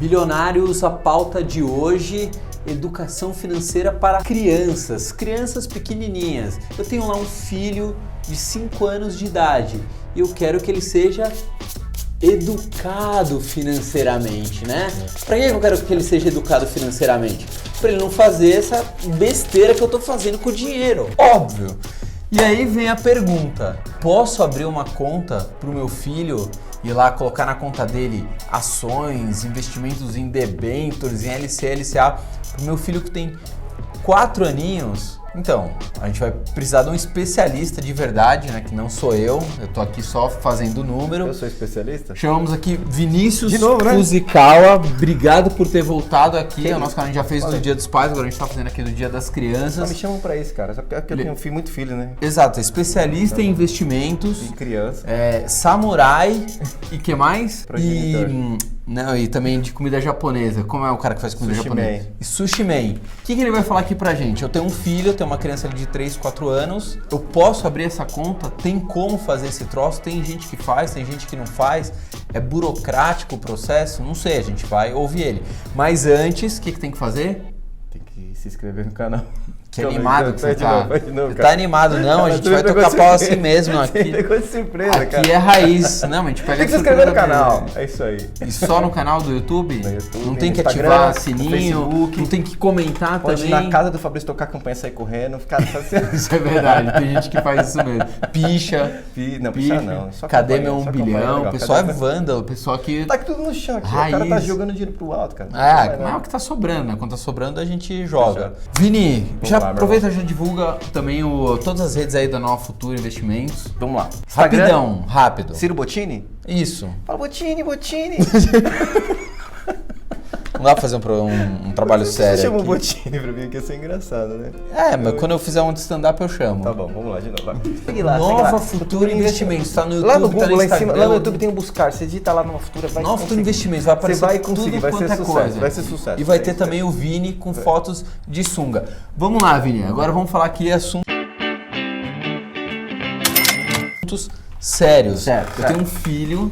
Bilionários, a pauta de hoje, educação financeira para crianças pequenininhas. Eu tenho lá um filho de 5 anos de idade e eu quero que ele seja educado financeiramente, né? Para que eu quero que ele seja educado financeiramente? Para ele não fazer essa besteira que eu tô fazendo com o dinheiro, óbvio. E aí vem a pergunta, posso abrir uma conta pro meu filho e lá colocar na conta dele ações, investimentos em debêntures, em LC, LCA, pro meu filho que tem 4 aninhos? Então, a gente vai precisar de um especialista de verdade, né? Que não sou eu tô aqui só fazendo número. Eu sou especialista? Chamamos aqui Vinícius de novo, né? Fuzikawa, obrigado por ter voltado aqui. O nosso canal a gente já fez do Dia dos Pais, agora a gente tá fazendo aqui do Dia das Crianças. Só me chamam pra isso, cara, só porque eu tenho muito filho, né? Exato, especialista em investimentos. E criança. Samurai e que mais? Progenitor. E também de comida japonesa. Como é o cara que faz comida japonesa? E Sushi Man. O que ele vai falar aqui pra gente? Eu tenho um filho, eu tenho uma criança de 3, 4 anos. Eu posso abrir essa conta? Tem como fazer esse troço? Tem gente que faz, tem gente que não faz. É burocrático o processo? Não sei, a gente vai ouvir ele. Mas antes, o que tem que fazer? Tem que se inscrever no canal. Que animado que você tá. Você tá animado, não? A gente vai tocar pau assim mesmo aqui. Pegou de surpresa, cara. Aqui é raiz. Não, a gente pega. Tem que se inscrever no canal. É isso aí. E só no canal do YouTube? No YouTube, não tem que Instagram, ativar sininho, Facebook, não tem que comentar pode também. Pode ir na casa do Fabrício tocar a campanha e sair correndo. Cara, isso é verdade, tem gente que faz isso mesmo. Picha. Não, picha não. Só cadê meu 1 bilhão? O pessoal é vândalo, o pessoal que... Tá aqui tudo no chão aqui. Raiz. O cara tá jogando dinheiro pro alto, cara. Mas é o que tá sobrando, né? Quando tá sobrando a gente joga. Vini, já aproveita, já divulga também todas as redes aí da Nova Futura Investimentos. Vamos lá. Rapidão, rápido. Ciro Bottini? Isso. Fala Bottini. Não dá pra fazer um trabalho sério. Você chama aqui. o Bottini pra mim, que ia ser engraçado, né? Mas quando eu fizer um de stand-up eu chamo. Tá bom, vamos lá de novo. Segue lá, Nova Futura Investimentos, tá no YouTube, lá no Google, tá no lá em cima, Instagram. lá no YouTube tem um buscar, você digita lá Nova Futura, vai Nova Futura Investimentos, vai aparecer. Você vai conseguir, tudo vai ser quanto é sucesso, coisa. vai ser sucesso. E vai ter também o Vini com fotos de sunga. Vamos lá, Vini, agora vamos falar aqui assuntos sérios. Eu tenho um filho,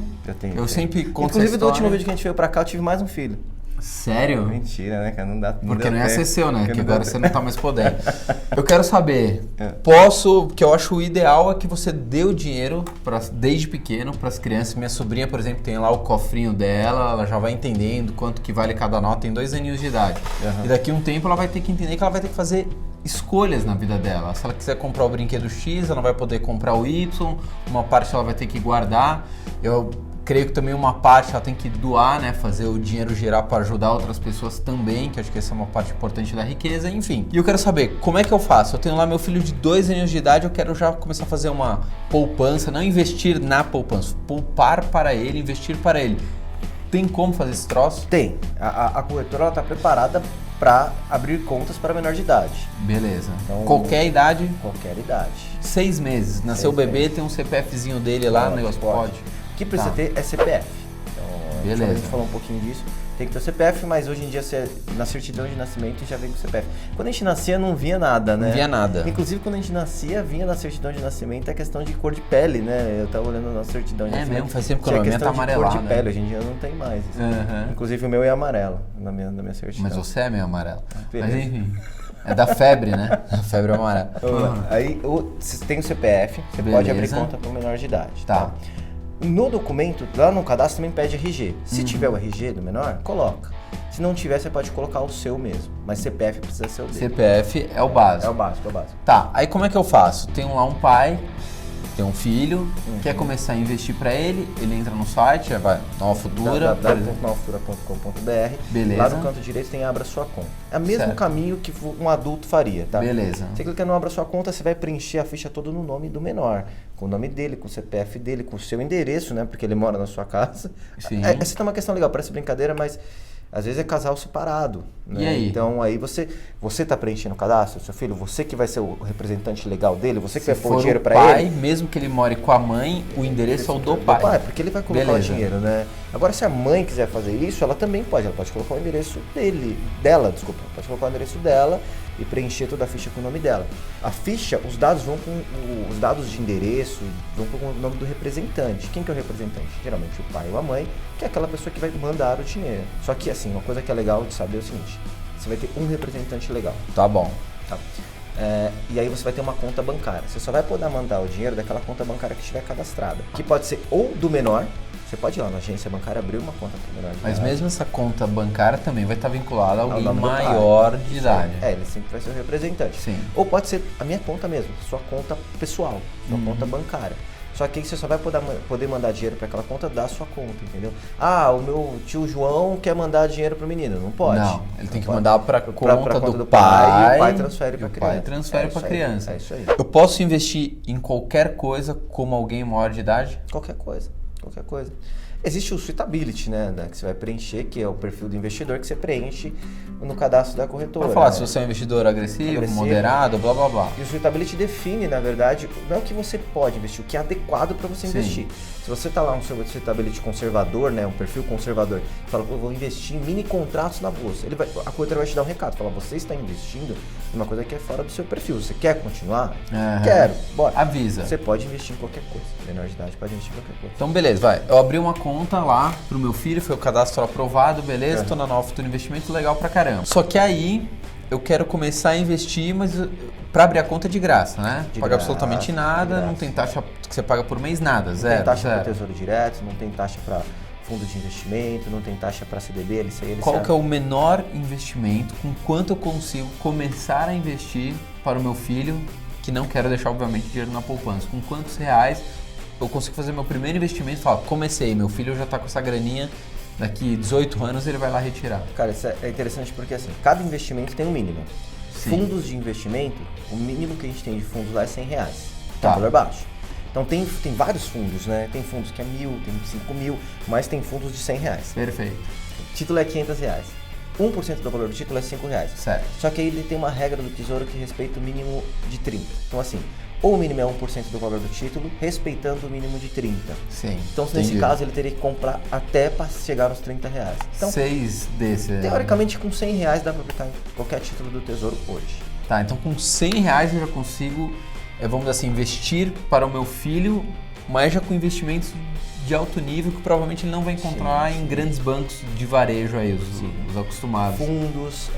eu sempre conto inclusive, do último vídeo que a gente veio pra cá, eu tive mais um filho. Sério? Mentira, né, cara? Não dá. Porque não ia ser seu, né? Que agora você não tá mais podendo. Eu quero saber, que eu acho o ideal é que você dê o dinheiro desde pequeno para as crianças. Minha sobrinha, por exemplo, tem lá o cofrinho dela, ela já vai entendendo quanto que vale cada nota, tem 2 aninhos de idade. E daqui a um tempo ela vai ter que entender que ela vai ter que fazer escolhas na vida dela. Se ela quiser comprar o brinquedo X, ela não vai poder comprar o Y, uma parte ela vai ter que guardar. Eu creio que também uma parte ela tem que doar, né? Fazer o dinheiro girar para ajudar outras pessoas também, que acho que essa é uma parte importante da riqueza, enfim. E eu quero saber, como é que eu faço? Eu tenho lá meu filho de 2 anos de idade, eu quero já começar a fazer uma poupança, não investir na poupança, poupar para ele, investir para ele. Tem como fazer esse troço? Tem. A corretora está preparada para abrir contas para menor de idade. Beleza. Então, qualquer idade? Qualquer idade. 6 meses. Nasceu o bebê, tem um CPFzinho dele lá, o negócio pode. O que precisa ter é CPF. Então, beleza. A gente falou um pouquinho disso. Tem que ter o CPF, mas hoje em dia na certidão de nascimento já vem com o CPF. Quando a gente nascia não via nada, né? Não via nada. Inclusive quando a gente nascia, vinha na certidão de nascimento a questão de cor de pele, né? Eu tava olhando na certidão de nascimento. Mesmo, faz tempo que a minha tá amarelada. Cor de pele, hoje em dia não tem mais isso. Inclusive o meu é amarelo na minha certidão. Mas você é meio amarelo. Mas enfim. É da febre, né? A febre amarela. Aí você tem o CPF, você pode abrir conta para menor de idade. Tá. No documento, lá no cadastro também pede RG. Se tiver o RG do menor, coloca. Se não tiver, você pode colocar o seu mesmo. Mas CPF precisa ser o dele. CPF é o básico. É o básico. Tá, aí como é que eu faço? Tenho lá um pai, tem um filho, quer começar a investir para ele entra no site, vai Nova Futura, www.novafutura.com.br. Beleza. Lá no canto direito tem Abra Sua Conta. É o mesmo caminho que um adulto faria, tá? Beleza. Você clica no Abra Sua Conta, você vai preencher a ficha toda no nome do menor. Com o nome dele, com o CPF dele, com o seu endereço, né? Porque ele mora na sua casa. Sim. Essa é uma questão legal, parece brincadeira, mas às vezes é casal separado. Né? E aí? Então aí você tá preenchendo o cadastro, seu filho, você que vai ser o representante legal dele, você que vai pôr o dinheiro para ele. Mesmo que ele more com a mãe, o endereço é o do pai. Porque ele vai colocar o dinheiro, né? Agora, se a mãe quiser fazer isso, ela também pode. Ela pode colocar o endereço pode colocar o endereço dela e preencher toda a ficha com o nome dela. A ficha, os dados vão com os dados de endereço, vão com o nome do representante. Quem que é o representante? Geralmente o pai ou a mãe, que é aquela pessoa que vai mandar o dinheiro. Só que assim, uma coisa que é legal de saber é o seguinte, você vai ter um representante legal. Tá bom. Tá. E aí você vai ter uma conta bancária. Você só vai poder mandar o dinheiro daquela conta bancária que estiver cadastrada. Que pode ser ou do menor, você pode ir lá na agência bancária abrir uma conta para o menor de idade. Mas mesmo essa conta bancária também vai estar vinculada a alguém maior de idade. Ele sempre vai ser o representante. Sim. Ou pode ser a minha conta mesmo, sua conta pessoal, sua conta bancária. Só que aí você só vai poder mandar dinheiro para aquela conta da sua conta, entendeu? Ah, o meu tio João quer mandar dinheiro pro menino. Não pode. Não, ele tem que mandar para a conta do pai, e o pai transfere para a criança. O pai transfere para a criança. É isso aí. Eu posso investir em qualquer coisa como alguém maior de idade? Qualquer coisa. Existe o suitability, né, que você vai preencher, que é o perfil do investidor que você preenche no cadastro da corretora. Vou falar se você é um investidor agressivo, moderado, blá blá blá. E o suitability define, na verdade, não é o que você pode investir, o que é adequado para você investir. Se você está lá no seu suitability conservador, né, um perfil conservador, fala, eu vou investir em mini contratos na bolsa. A corretora vai te dar um recado, fala, você está investindo em uma coisa que é fora do seu perfil. Você quer continuar? Quero. Bora. Avisa. Você pode investir em qualquer coisa. Menor de idade pode investir em qualquer coisa. Então, beleza, vai. Eu abri uma conta lá pro meu filho, foi o cadastro aprovado, beleza, tô na Nova Futuro Investimento, legal pra caramba. Só que aí eu quero começar a investir, mas pra abrir a conta é de graça, né? Paga absolutamente nada, não tem taxa que você paga por mês, nada, zero. Não tem taxa para Tesouro Direto, não tem taxa para fundo de investimento, não tem taxa para CDB, LCI, LCA. Qual que é o menor investimento, com quanto eu consigo começar a investir para o meu filho, que não quero deixar, obviamente, dinheiro na poupança? Com quantos reais eu consigo fazer meu primeiro investimento e falar, comecei, meu filho já está com essa graninha, daqui 18 anos ele vai lá retirar. Cara, isso é interessante porque assim, cada investimento tem um mínimo. Sim. Fundos de investimento, o mínimo que a gente tem de fundos lá é R$100, que é um valor baixo. Então tem vários fundos, né? Tem fundos que é 1.000, tem 5.000, mas tem fundos de R$100. Perfeito. O título é R$500. 1% do valor do título é R$5. Certo. Só que aí ele tem uma regra do Tesouro que respeita o mínimo de 30. Então assim, ou o mínimo é 1% do valor do título, respeitando o mínimo de 30. Sim. Então, nesse caso, ele teria que comprar até para chegar nos R$30. Então, 6 desses. Teoricamente, com R$100 dá para aplicar em qualquer título do Tesouro hoje. Tá, então com R$100 eu já consigo, vamos dizer assim, investir para o meu filho, mas já com investimentos de alto nível que provavelmente ele não vai encontrar em grandes bancos de varejo aí, os acostumados. Fundos,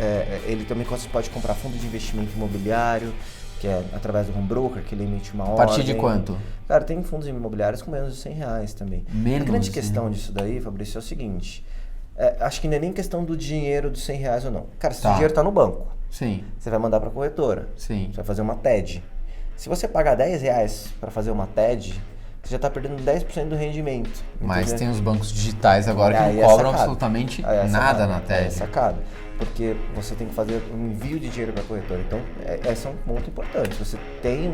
ele também pode comprar fundo de investimento imobiliário, que é através do home broker, que ele emite uma ordem. A partir de quanto? Cara, tem fundos imobiliários com menos de R$100 também. Menos, a grande questão disso daí, Fabrício, é o seguinte, acho que não é nem questão do dinheiro dos R$100 ou não. Cara, se o dinheiro está no banco, sim, você vai mandar para a corretora, sim, você vai fazer uma TED. Se você pagar R$10 para fazer uma TED, você já está perdendo 10% do rendimento. Mas entendeu? tem os bancos digitais agora que não cobram absolutamente nada na TED. É sacada. Porque você tem que fazer um envio de dinheiro para a corretora. Então, esse é um ponto importante. Se você tem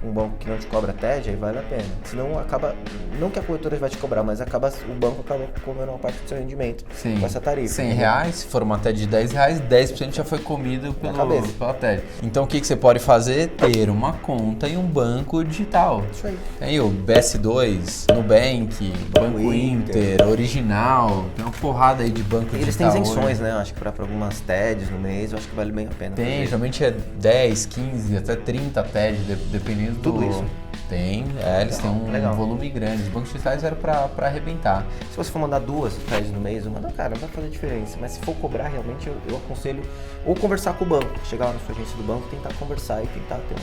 um banco que não te cobra TED, aí vale a pena. Senão acaba, não que a corretora vai te cobrar, mas o banco acaba comendo uma parte do seu rendimento. Sim. Com essa tarifa. R$100, se for uma TED de R$10, 10% já foi comido pela TED. Então, o que você pode fazer? Ter uma conta em um banco digital. Isso aí. Tem o BS2, Nubank, Banco Inter, Original, tem uma porrada aí de banco digital. Eles têm isenções, né? Acho que para algumas TEDs no mês, eu acho que vale bem a pena. Tem, geralmente é 10, 15, até 30 TED, dependendo do... Tudo isso? Tem, eles têm um volume grande. Os bancos digitais eram para arrebentar. Se você for mandar 2 TEDs no mês, não, cara, não vai fazer diferença. Mas se for cobrar, realmente, eu aconselho ou conversar com o banco, chegar lá na sua agência do banco, tentar conversar e tentar ter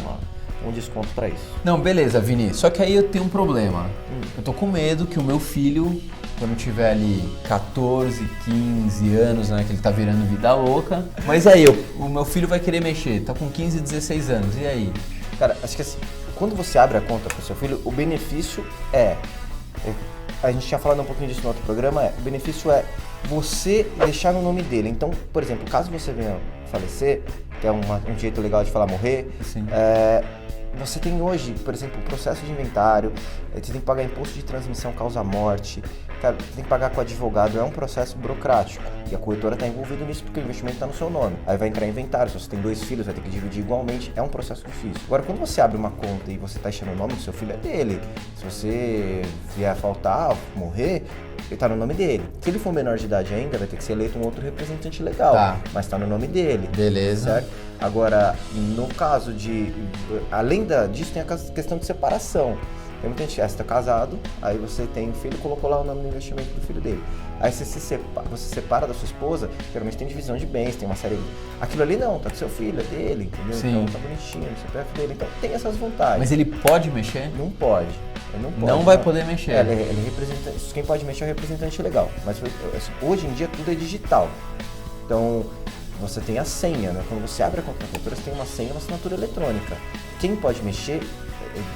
um desconto para isso. Não, beleza, Vini. Só que aí eu tenho um problema. Eu tô com medo que o meu filho, quando tiver ali 14, 15 anos, né, que ele tá virando vida louca, mas aí o meu filho vai querer mexer, tá com 15, 16 anos, e aí? Cara, acho que assim, quando você abre a conta pro seu filho, o benefício a gente tinha falado um pouquinho disso no outro programa, o benefício é você deixar no nome dele. Então, por exemplo, caso você venha falecer, que é um jeito legal de falar morrer, você tem hoje, por exemplo, o processo de inventário, você tem que pagar imposto de transmissão causa-morte, cara, você tem que pagar com advogado, é um processo burocrático. E a corretora está envolvida nisso porque o investimento está no seu nome. Aí vai entrar em inventário, se você tem 2 filhos, vai ter que dividir igualmente, é um processo difícil. Agora, quando você abre uma conta e você está enchendo o nome do seu filho, é dele. Se você vier a faltar, morrer, ele tá no nome dele. Se ele for menor de idade ainda, vai ter que ser eleito um outro representante legal, mas tá no nome dele. Beleza. Certo? Agora, no caso de... Além disso, tem a questão de separação. Tem muita gente, você tá casado, aí você tem um filho, colocou lá o nome do investimento do filho dele. Aí você separa da sua esposa, geralmente tem divisão de bens, tem uma série... Aquilo ali não, tá com seu filho, é dele, entendeu? Sim. Então tá bonitinho, o CPF dele, então tem essas vantagens. Mas ele pode mexer? Não pode. Ele não pode. Não vai poder mexer. Ele representa, quem pode mexer é o representante legal. Mas assim, hoje em dia tudo é digital. Então, você tem a senha, né? Quando você abre a conta da corretora, você tem uma senha, uma assinatura eletrônica. Quem pode mexer,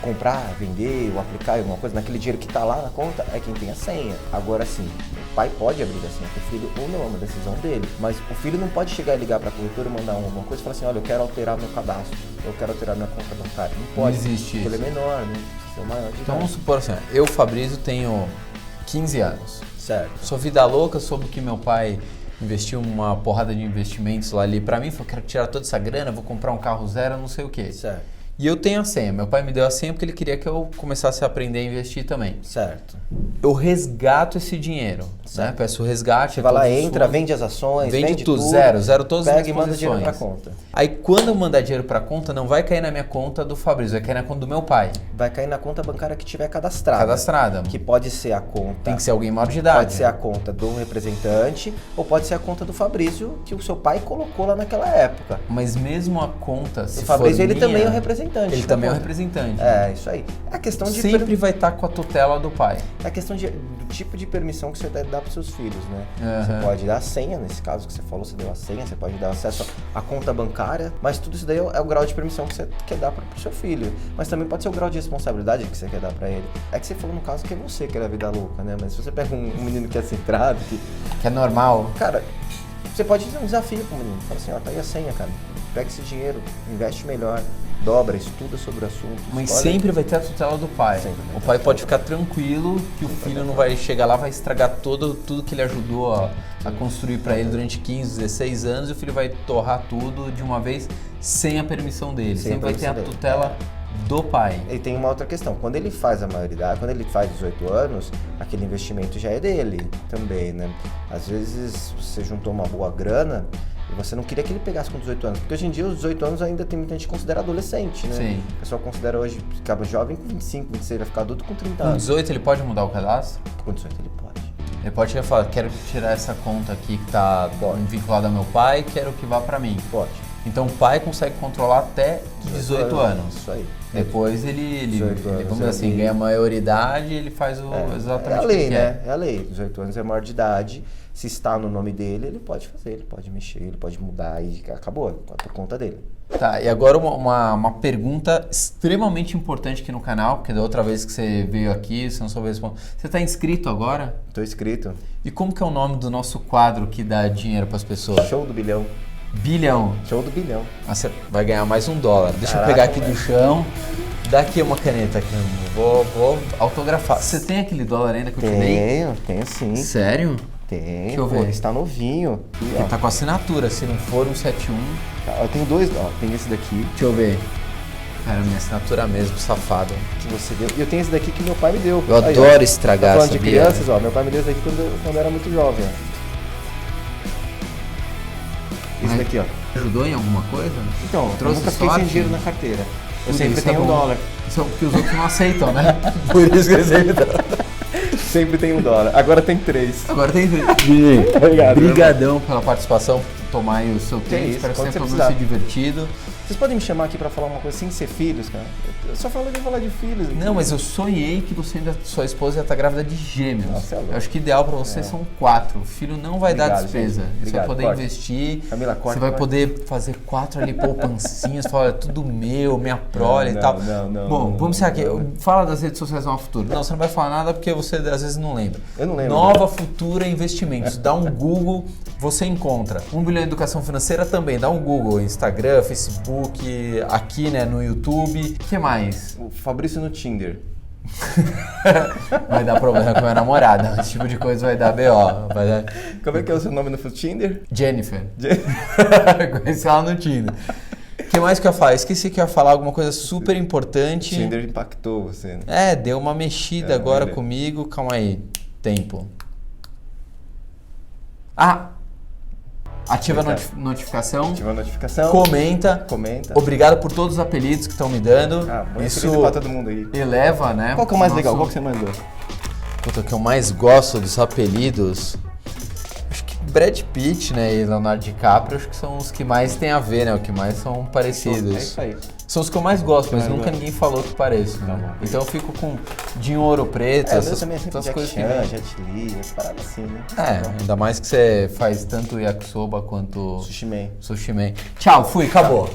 comprar, vender ou aplicar alguma coisa, naquele dinheiro que está lá na conta, é quem tem a senha. Agora sim, o pai pode abrir a senha para o filho ou não, é uma decisão dele. Mas o filho não pode chegar e ligar para a corretora e mandar alguma coisa e falar assim, olha, eu quero alterar meu cadastro, eu quero alterar minha conta bancária. Não pode. Não existe isso. Ele é menor, né? Precisa ser maior de idade. Então vamos supor assim, eu, Fabrício, tenho 15 anos. Certo. Sou vida louca, soube que meu pai investiu uma porrada de investimentos lá ali pra mim, falou, quero tirar toda essa grana, vou comprar um carro zero, não sei o quê. Certo. E eu tenho a senha. Meu pai me deu a senha porque ele queria que eu começasse a aprender a investir também. Certo. Eu resgato esse dinheiro, né? Peço o resgate. Você vai lá, entra, vende as ações, vende tudo. Zero todas as pega e minhas manda dinheiro pra posições. conta. Aí quando eu mandar dinheiro pra conta, não vai cair na minha conta do Fabrício, vai cair na conta do meu pai. Vai cair na conta bancária que tiver cadastrada. Cadastrada. Que pode ser a conta... Tem que ser alguém maior de idade. Pode ser a conta do representante ou pode ser a conta do Fabrício que o seu pai colocou lá naquela época. Mas mesmo a conta, se o Fabrício, for ele minha, também é o representante. Ele também é o conta. representante. É, isso aí. É a questão de... Sempre vai estar com a tutela do pai. É a questão do tipo de permissão que você deve dar para os seus filhos, né? Uhum. Você pode dar a senha, nesse caso que você falou, você deu a senha, você pode dar acesso à conta bancária, mas tudo isso daí é o grau de permissão que você quer dar para o seu filho. Mas também pode ser o grau de responsabilidade que você quer dar para ele. É que você falou no caso que é você que é a vida louca, né? Mas se você pega um menino que é centrado, que é normal. Cara, você pode fazer um desafio pro menino. Fala assim, ó, tá aí a senha, cara. Pega esse dinheiro, investe melhor, dobra, estuda sobre o assunto. Mas sempre vai ter a tutela do pai. O pai pode ficar tranquilo que o filho não vai chegar lá, vai estragar tudo que ele ajudou a construir para ele durante 15, 16 anos e o filho vai torrar tudo de uma vez sem a permissão dele. Sempre vai ter a tutela do pai. E tem uma outra questão, quando ele faz a maioridade, quando ele faz 18 anos, aquele investimento já é dele também, né? Às vezes você juntou uma boa grana e você não queria que ele pegasse com 18 anos, porque hoje em dia os 18 anos ainda tem muita gente que considera adolescente, né? Sim. O pessoal considera hoje, acaba jovem com 25, 26, vai ficar adulto com 30 anos. Com 18 ele pode mudar o cadastro? Com 18 ele pode. Ele pode chegar e falar, quero tirar essa conta aqui que está vinculada ao meu pai, quero que vá para mim. Pode. Então o pai consegue controlar até 18 anos. Isso aí. Depois ele vamos dizer assim, ganha maioridade e ele faz exatamente é a lei, o que né? quer. É a lei. 18 anos é maior de idade. Se está no nome dele, ele pode fazer, ele pode mexer, ele pode mudar e acabou, por conta dele. Tá, e agora uma pergunta extremamente importante aqui no canal, porque da outra vez que você veio aqui, você não soube responder. Você está inscrito agora? Estou inscrito. E como que é o nome do nosso quadro que dá dinheiro para as pessoas? Show do bilhão. Bilhão. Show do bilhão. Ah, você vai ganhar mais $1. Deixa eu pegar aqui do chão. Dá aqui uma caneta aqui. Vou autografar. Você tem aquele dólar ainda que eu te dei? Tenho sim. Sério? Tem. Deixa eu ver. Está novinho. Ele tá com assinatura, se não for 171. Eu tenho dois, ó. Tem esse daqui. Deixa eu ver. Cara, minha assinatura mesmo, safado. Que você deu. E eu tenho esse daqui que meu pai me deu. Eu adoro estragar, falando de crianças, ó. Meu pai me deu esse daqui quando eu era muito jovem, ó. Esse daqui, ó. Ajudou em alguma coisa? Então, eu nunca fiquei sem dinheiro na carteira. Eu sempre tenho $1. Isso é porque os outros não aceitam, né? Por isso que eu sempre sempre tem $1. Agora tem 3. Agora tem 3. Obrigado. Obrigadão pela participação, por tomar aí o seu tempo. Espero que você tenha se divertido. Vocês podem me chamar aqui pra falar uma coisa sem ser filhos, cara? Eu só falo de falar de filhos. Aqui. Não, mas eu sonhei que você ainda, sua esposa ia estar grávida de gêmeos. Nossa, eu acho que ideal pra você são 4. O filho não vai dar despesa. Você vai poder investir. Camila, corta, você vai poder fazer 4 ali poupancinhas, falar, é tudo meu, minha prole e tal. Não. Bom, vamos encerrar aqui. Fala das redes sociais Nova Futura. Não, você não vai falar nada porque você às vezes não lembra. Eu não lembro. Nova Futura Investimentos. Dá um Google, você encontra. 1 bilhão em educação financeira também. Dá um Google, Instagram, Facebook, aqui, né, no YouTube. O que mais? O Fabrício no Tinder. Vai dar problema com a minha namorada. Esse tipo de coisa vai dar BO. Vai dar... Como é que é o seu nome no Tinder? Jennifer. Conheci ela no Tinder. O que mais que eu ia falar? Esqueci que eu ia falar alguma coisa super importante. O Tinder impactou você, né? É, deu uma mexida agora comigo. Calma aí. Tempo. Ativa a notificação. Ativa a notificação. Comenta. Obrigado por todos os apelidos que estão me dando. Isso pra todo mundo aí. Eleva, né? Qual que é o mais legal? Qual que você mais gosta? Puta, o que eu mais gosto dos apelidos... Acho que Brad Pitt, né, e Leonardo DiCaprio, acho que são os que mais tem a ver, né? O que mais são parecidos. É isso aí. São os que eu mais gosto, mas nunca ninguém falou que pareço, né? Tá, então eu fico com Dinho Ouro Preto, essas coisas que... Jet Li, essas paradas assim, né? Ainda mais que você faz tanto yakisoba quanto... Sushi Man. Sushi Man. Tchau, fui, acabou.